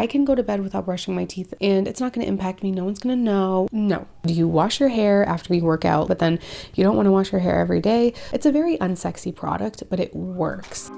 I can go to bed without brushing my teeth and it's not going to impact me. No one's going to know. No. Do you wash your hair after you work out, but then you don't want to wash your hair every day? It's a very unsexy product, but it works.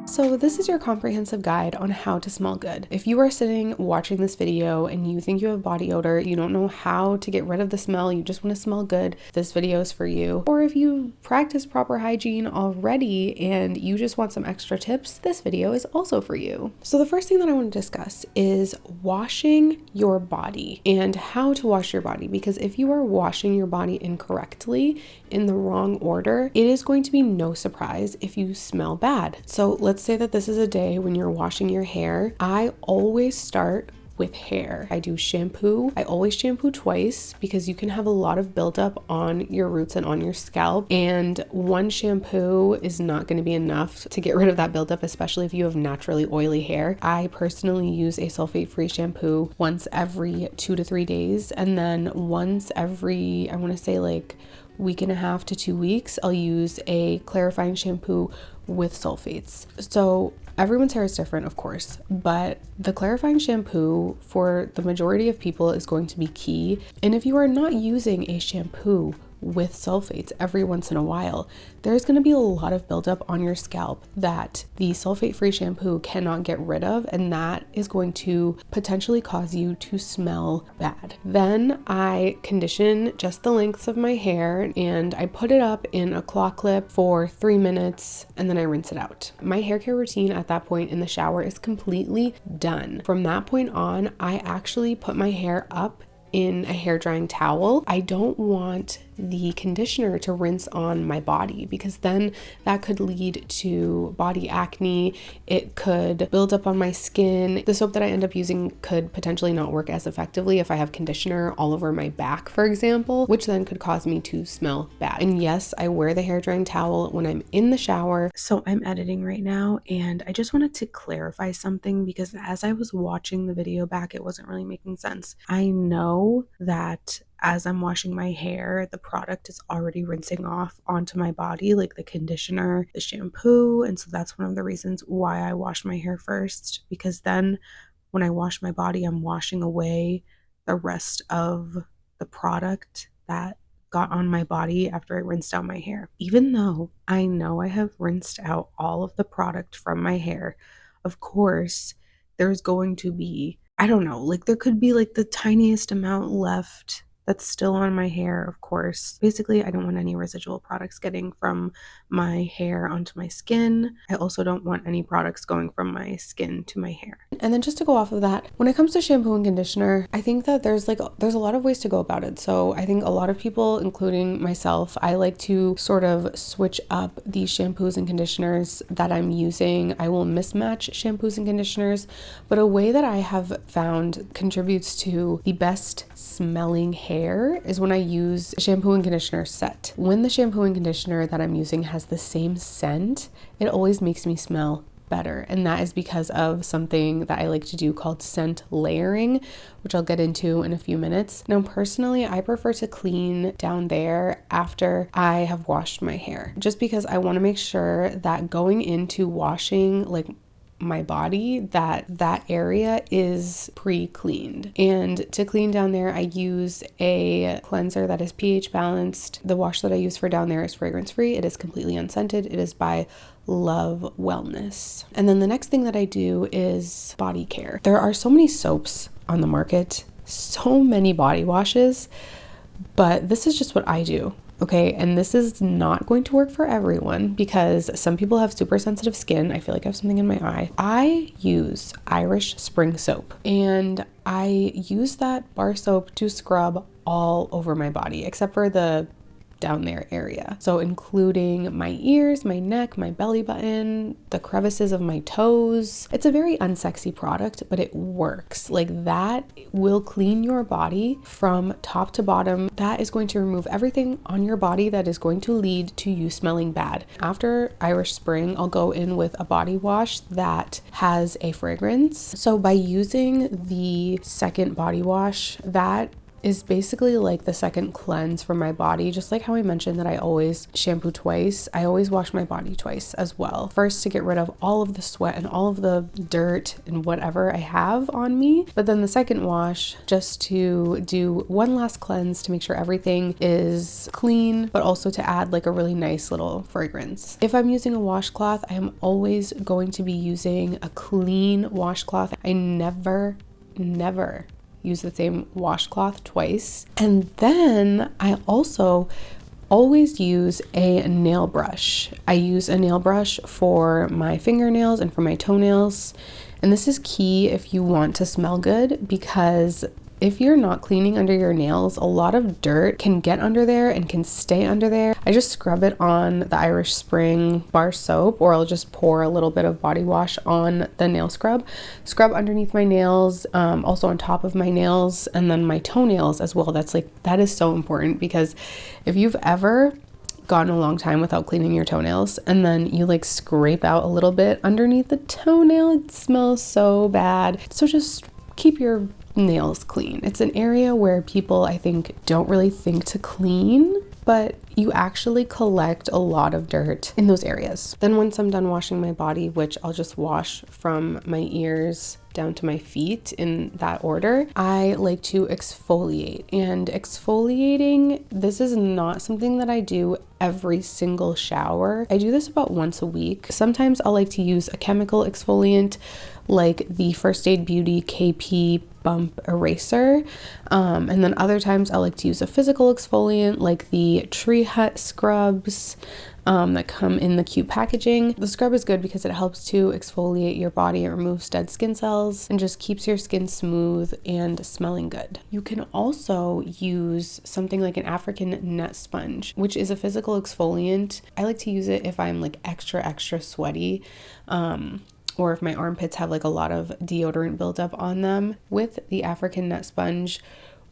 So this is your comprehensive guide on how to smell good. If you are sitting watching this video and you think you have body odor, you don't know how to get rid of the smell, you just want to smell good, this video is for you. Or if you practice proper hygiene already and you just want some extra tips, this video is also for you. So the first thing that I want to discuss is washing your body and how to wash your body, because if you are washing your body incorrectly, in the wrong order, it is going to be no surprise if you smell bad. So let's say that this is a day when you're washing your hair. I always start with hair. I do shampoo. I always shampoo twice because you can have a lot of buildup on your roots and on your scalp, and one shampoo is not going to be enough to get rid of that buildup, especially if you have naturally oily hair. I personally use a sulfate-free shampoo once every 2 to 3 days, and then once every, I want to say like week and a half to 2 weeks, I'll use a clarifying shampoo with sulfates. So everyone's hair is different, of course, but the clarifying shampoo for the majority of people is going to be key. And if you are not using a shampoo with sulfates every once in a while, there's going to be a lot of buildup on your scalp that the sulfate-free shampoo cannot get rid of, and that is going to potentially cause you to smell bad. Then I condition just the lengths of my hair and I put it up in a claw clip for 3 minutes and then I rinse it out. My hair care routine at that point in the shower is completely done. From that point on, I actually put my hair up in a hair drying towel. I don't want the conditioner to rinse on my body because then that could lead to body acne. It could build up on my skin. The soap that I end up using could potentially not work as effectively if I have conditioner all over my back, for example, which then could cause me to smell bad. And yes, I wear the hair drying towel when I'm in the shower. So I'm editing right now and I just wanted to clarify something because as I was watching the video back, it wasn't really making sense. I know that as I'm washing my hair, the product is already rinsing off onto my body, like the conditioner, the shampoo. And so that's one of the reasons why I wash my hair first, because then when I wash my body, I'm washing away the rest of the product that got on my body after I rinsed out my hair. Even though I know I have rinsed out all of the product from my hair, of course, there's going to be, I don't know, like there could be like the tiniest amount left that's still on my hair, of course. Basically, I don't want any residual products getting from my hair onto my skin. I also don't want any products going from my skin to my hair. And then just to go off of that, when it comes to shampoo and conditioner, I think that there's a lot of ways to go about it. So I think a lot of people, including myself, I like to sort of switch up these shampoos and conditioners that I'm using. I will mismatch shampoos and conditioners, but a way that I have found contributes to the best smelling hair is when I use a shampoo and conditioner set. When the shampoo and conditioner that I'm using has the same scent, it always makes me smell better. And that is because of something that I like to do called scent layering, which I'll get into in a few minutes. Now, personally, I prefer to clean down there after I have washed my hair, just because I want to make sure that going into washing, like my body, that area is pre-cleaned. And to clean down there, I use a cleanser that is pH balanced. The wash that I use for down there is fragrance free. It is completely unscented. It is by Lovewellness. And then the next thing that I do is body care. There are so many soaps on the market, so many body washes, but this is just what I do. Okay, and this is not going to work for everyone because some people have super sensitive skin. I feel like I have something in my eye. I use Irish Spring soap and I use that bar soap to scrub all over my body except for the down there area. So including my ears, my neck, my belly button, the crevices of my toes. It's a very unsexy product, but it works. Like that will clean your body from top to bottom. That is going to remove everything on your body that is going to lead to you smelling bad. After Irish Spring, I'll go in with a body wash that has a fragrance. So by using the second body wash, that is basically like the second cleanse for my body. Just like how I mentioned that I always shampoo twice, I always wash my body twice as well. First to get rid of all of the sweat and all of the dirt and whatever I have on me, but then the second wash just to do one last cleanse to make sure everything is clean, but also to add like a really nice little fragrance. If I'm using a washcloth, I am always going to be using a clean washcloth. I never use the same washcloth twice. And then I also always use a nail brush. I use a nail brush for my fingernails and for my toenails. And this is key if you want to smell good, because if you're not cleaning under your nails, a lot of dirt can get under there and can stay under there. I just scrub it on the Irish Spring bar soap, or I'll just pour a little bit of body wash on the nail scrub underneath my nails, also on top of my nails, and then my toenails as well. That is so important, because if you've ever gone a long time without cleaning your toenails and then you like scrape out a little bit underneath the toenail, it smells so bad. So just keep your nails clean. It's an area where people, I think, don't really think to clean, but you actually collect a lot of dirt in those areas. Then once I'm done washing my body, which I'll just wash from my ears down to my feet in that order, I like to exfoliate. And exfoliating, this is not something that I do every single shower. I do this about once a week. Sometimes I'll like to use a chemical exfoliant like the First Aid Beauty KP Bump Eraser. And then other times I like to use a physical exfoliant like the Tree Hut scrubs that come in the cute packaging. The scrub is good because it helps to exfoliate your body. It removes dead skin cells and just keeps your skin smooth and smelling good. You can also use something like an African nut sponge, which is a physical exfoliant. I like to use it if I'm like extra sweaty, or if my armpits have like a lot of deodorant buildup on them. With the African nut sponge,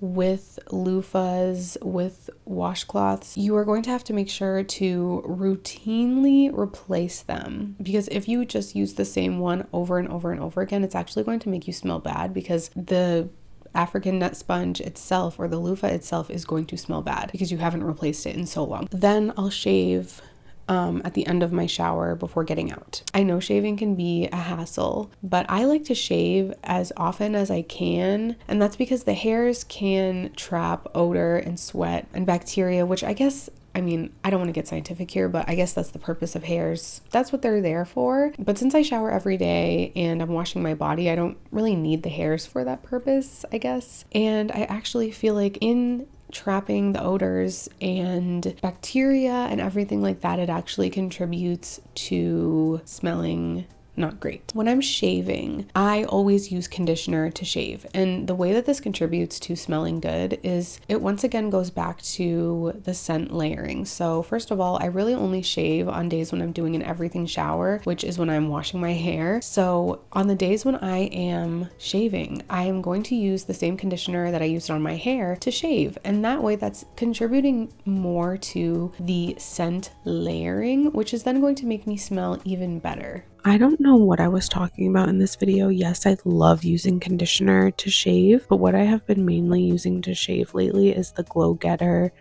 with loofahs, with washcloths, you are going to have to make sure to routinely replace them, because if you just use the same one over and over and over again, it's actually going to make you smell bad, because the African nut sponge itself or the loofah itself is going to smell bad because you haven't replaced it in so long. Then I'll shave at the end of my shower before getting out. I know shaving can be a hassle, but I like to shave as often as I can, and that's because the hairs can trap odor and sweat and bacteria, which I guess, I mean, I don't want to get scientific here, but I guess that's the purpose of hairs. That's what they're there for. But since I shower every day and I'm washing my body, I don't really need the hairs for that purpose, I guess. And I actually feel like in trapping the odors and bacteria and everything like that, it actually contributes to smelling not great. When I'm shaving, I always use conditioner to shave. And the way that this contributes to smelling good is it once again goes back to the scent layering. So first of all, I really only shave on days when I'm doing an everything shower, which is when I'm washing my hair. So on the days when I am shaving, I am going to use the same conditioner that I used on my hair to shave. And that way that's contributing more to the scent layering, which is then going to make me smell even better. I don't know what I was talking about in this video. Yes, I love using conditioner to shave, but what I have been mainly using to shave lately is the Glow Getter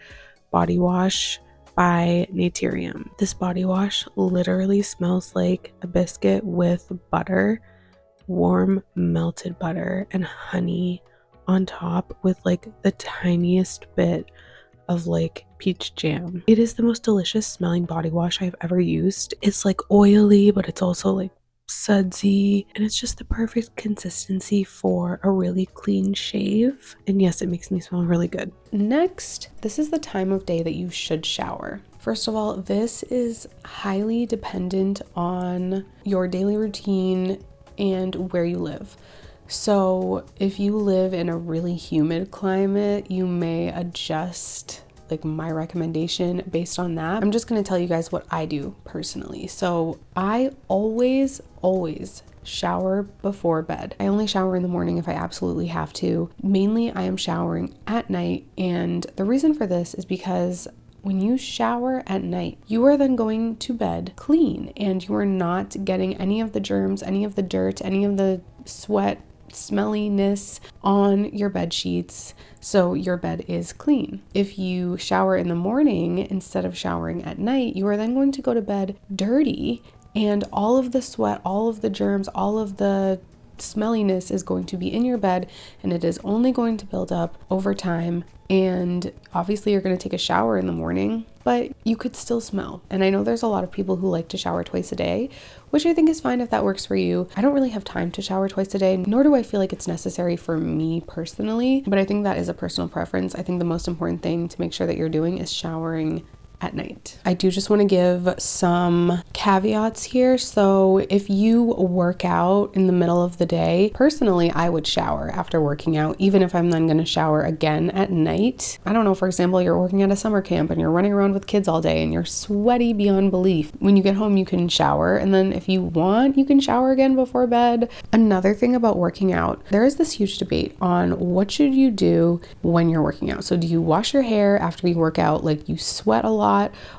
body wash by Naturium. This body wash literally smells like a biscuit with butter, warm melted butter, and honey on top with like the tiniest bit of like peach jam. It is the most delicious smelling body wash I've ever used. It's like oily, but it's also like sudsy, and it's just the perfect consistency for a really clean shave. And yes, it makes me smell really good. Next, this is the time of day that you should shower. First of all, this is highly dependent on your daily routine and where you live. So if you live in a really humid climate, you may adjust like my recommendation based on that. I'm just going to tell you guys what I do personally. So I always shower before bed. I only shower in the morning if I absolutely have to. Mainly I am showering at night, and the reason for this is because when you shower at night, you are then going to bed clean, and you are not getting any of the germs, any of the dirt, any of the sweat smelliness on your bed sheets so your bed is clean. If you shower in the morning instead of showering at night, you are then going to go to bed dirty, and all of the sweat, all of the germs, all of the smelliness is going to be in your bed, and it is only going to build up over time. And obviously you're going to take a shower in the morning, but you could still smell. And I know there's a lot of people who like to shower twice a day, which I think is fine if that works for you. I don't really have time to shower twice a day, nor do I feel like it's necessary for me personally, but I think that is a personal preference. I think the most important thing to make sure that you're doing is showering at night. I do just want to give some caveats here. So if you work out in the middle of the day, personally, I would shower after working out, even if I'm then going to shower again at night. I don't know, for example, you're working at a summer camp and you're running around with kids all day and you're sweaty beyond belief. When you get home, you can shower, and then if you want, you can shower again before bed. Another thing about working out, there is this huge debate on what should you do when you're working out. So do you wash your hair after you work out? Like, you sweat a lot.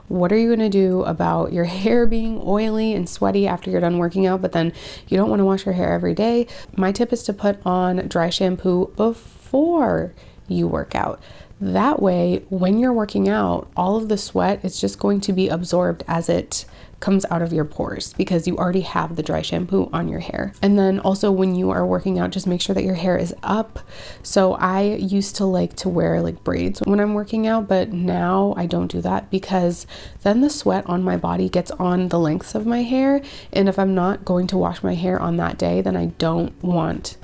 What are you going to do about your hair being oily and sweaty after you're done working out, but then you don't want to wash your hair every day? My tip is to put on dry shampoo before you work out. That way, when you're working out, all of the sweat is just going to be absorbed as it comes out of your pores because you already have the dry shampoo on your hair. And then also when you are working out, just make sure that your hair is up. So I used to like to wear like braids when I'm working out, but now I don't do that because then the sweat on my body gets on the lengths of my hair. And if I'm not going to wash my hair on that day, then I don't want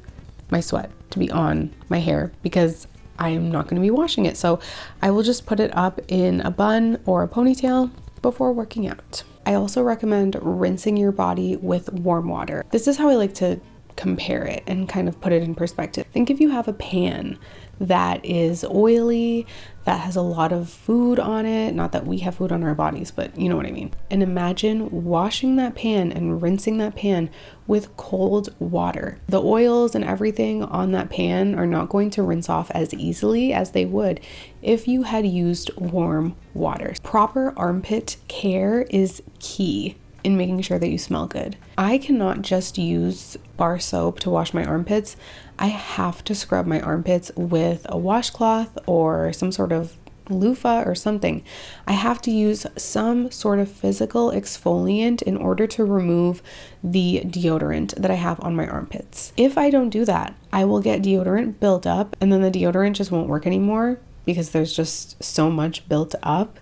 my sweat to be on my hair because I am not going to be washing it. So I will just put it up in a bun or a ponytail before working out. I also recommend rinsing your body with warm water. This is how I like to compare it and kind of put it in perspective. Think if you have a pan that is oily, that has a lot of food on it, not that we have food on our bodies, but you know what I mean. And imagine washing that pan and rinsing that pan with cold water. The oils and everything on that pan are not going to rinse off as easily as they would if you had used warm water. Proper armpit care is key in making sure that you smell good. I cannot just use bar soap to wash my armpits. I have to scrub my armpits with a washcloth or some sort of loofah or something. I have to use some sort of physical exfoliant in order to remove the deodorant that I have on my armpits. If I don't do that, I will get deodorant built up, and then the deodorant just won't work anymore because there's just so much built up,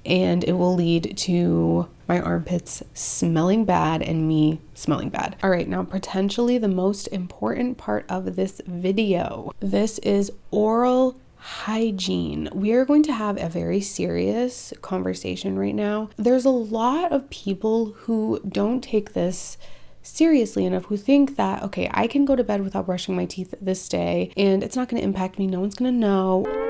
and it will lead to my armpits smelling bad and me smelling bad. All right, now potentially the most important part of this video. This is oral hygiene. We are going to have a very serious conversation right now. There's a lot of people who don't take this seriously enough, who think that, okay, I can go to bed without brushing my teeth this day and it's not going to impact me. No one's going to know.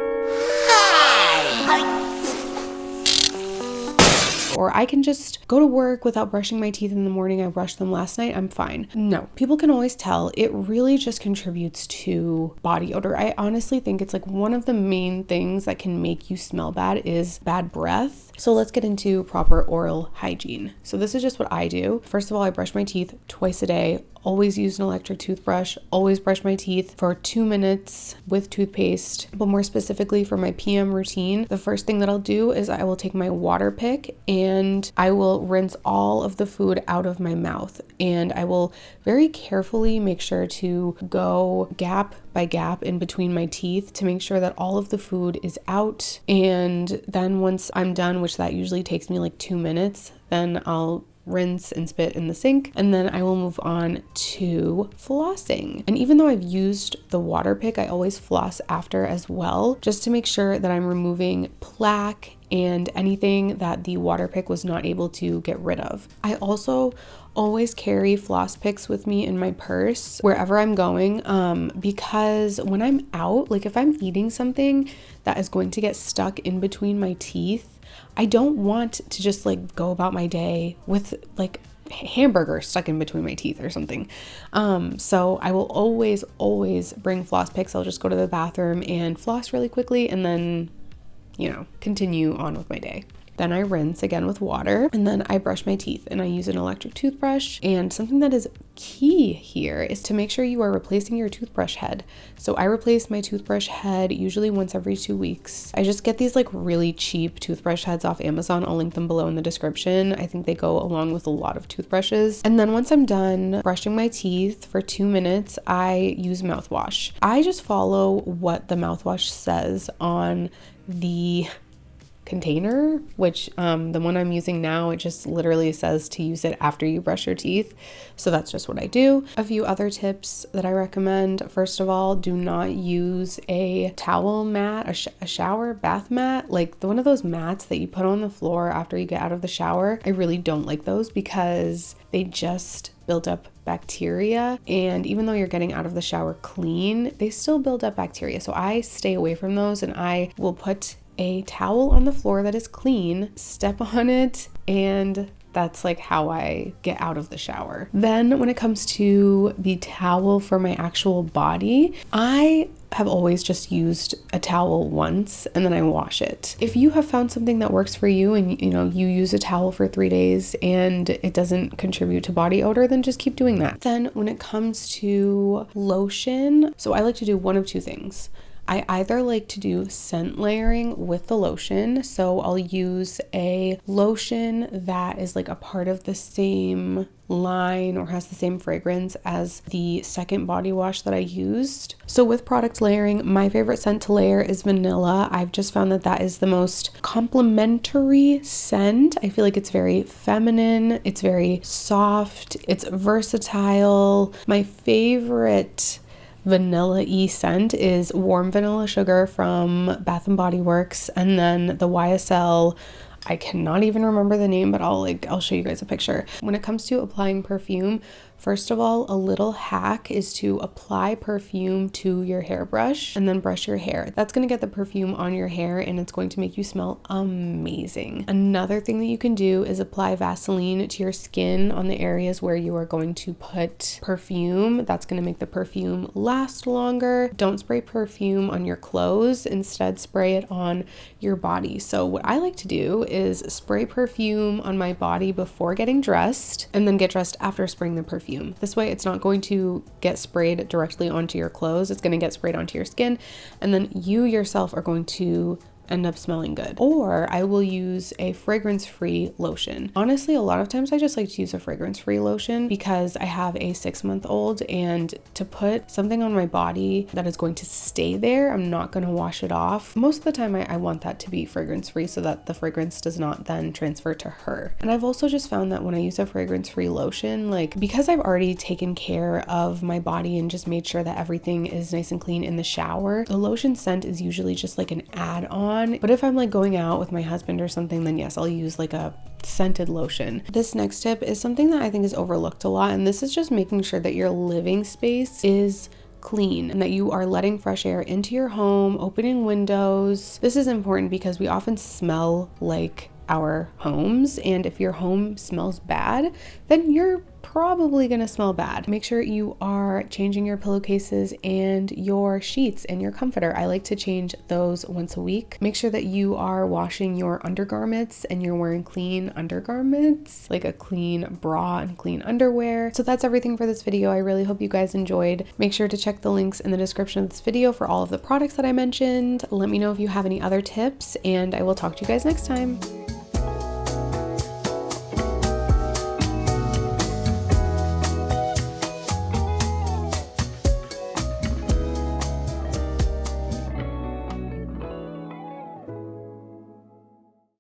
Or I can just go to work without brushing my teeth in the morning. I brushed them last night, I'm fine. No, people can always tell. It really just contributes to body odor. I honestly think it's like one of the main things that can make you smell bad is bad breath. So let's get into proper oral hygiene. So this is just what I do. First of all, I brush my teeth twice a day. Always use an electric toothbrush, always brush my teeth for 2 minutes with toothpaste. But more specifically for my PM routine, the first thing that I'll do is I will take my water pick and I will rinse all of the food out of my mouth. And I will very carefully make sure to go gap by gap in between my teeth to make sure that all of the food is out. And then once I'm done, which that usually takes me like 2 minutes, then I'll rinse and spit in the sink, and then I will move on to flossing. And even though I've used the water pick, I always floss after as well, just to make sure that I'm removing plaque and anything that the water pick was not able to get rid of. I also always carry floss picks with me in my purse wherever I'm going, because when I'm out, like if I'm eating something that is going to get stuck in between my teeth, I don't want to just like go about my day with like hamburger stuck in between my teeth or something. So I will always bring floss picks. I'll just go to the bathroom and floss really quickly and then, continue on with my day. Then I rinse again with water, and then I brush my teeth, and I use an electric toothbrush. And something that is key here is to make sure you are replacing your toothbrush head. So I replace my toothbrush head usually once every 2 weeks. I just get these like really cheap toothbrush heads off Amazon. I'll link them below in the description. I think they go along with a lot of toothbrushes. And then once I'm done brushing my teeth for 2 minutes, I use mouthwash. I just follow what the mouthwash says on the container, which the one I'm using now, it just literally says to use it after you brush your teeth. So that's just what I do. A few other tips that I recommend. First of all, do not use a towel mat, a shower bath mat, like one of those mats that you put on the floor after you get out of the shower. I really don't like those because they just build up bacteria, and even though you're getting out of the shower clean, they still build up bacteria. So I stay away from those, and I will put a towel on the floor that is clean, step on it, and that's like how I get out of the shower. Then when it comes to the towel for my actual body, I have always just used a towel once and then I wash it. If you have found something that works for you and you use a towel for 3 days and it doesn't contribute to body odor, then just keep doing that. Then when it comes to lotion, so I like to do one of two things. I either like to do scent layering with the lotion. So I'll use a lotion that is like a part of the same line or has the same fragrance as the second body wash that I used. So with product layering, my favorite scent to layer is vanilla. I've just found that that is the most complimentary scent. I feel like it's very feminine, it's very soft, it's versatile. My favorite vanilla-y scent is warm vanilla sugar from Bath and Body Works, and then the YSL, I cannot even remember the name, but I'll show you guys a picture. When it comes to applying perfume, first of all, a little hack is to apply perfume to your hairbrush and then brush your hair. That's going to get the perfume on your hair and it's going to make you smell amazing. Another thing that you can do is apply Vaseline to your skin on the areas where you are going to put perfume. That's going to make the perfume last longer. Don't spray perfume on your clothes. Instead, spray it on your body. So what I like to do is spray perfume on my body before getting dressed and then get dressed after spraying the perfume. This way it's not going to get sprayed directly onto your clothes. It's going to get sprayed onto your skin, and then you yourself are going to end up smelling good. Or I will use a fragrance-free lotion. Honestly, a lot of times I just like to use a fragrance-free lotion because I have a 6-month-old, and to put something on my body that is going to stay there, I'm not going to wash it off. Most of the time I want that to be fragrance-free so that the fragrance does not then transfer to her. And I've also just found that when I use a fragrance-free lotion, like because I've already taken care of my body and just made sure that everything is nice and clean in the shower, the lotion scent is usually just like an add-on. But if I'm like going out with my husband or something, then yes, I'll use like a scented lotion. This next tip is something that I think is overlooked a lot, and this is just making sure that your living space is clean and that you are letting fresh air into your home, opening windows. This is important because we often smell like our homes, and if your home smells bad, then you're probably gonna smell bad. Make sure you are changing your pillowcases and your sheets and your comforter. I like to change those once a week. Make sure that you are washing your undergarments and you're wearing clean undergarments, like a clean bra and clean underwear. So that's everything for this video. I really hope you guys enjoyed. Make sure to check the links in the description of this video for all of the products that I mentioned. Let me know if you have any other tips, and I will talk to you guys next time.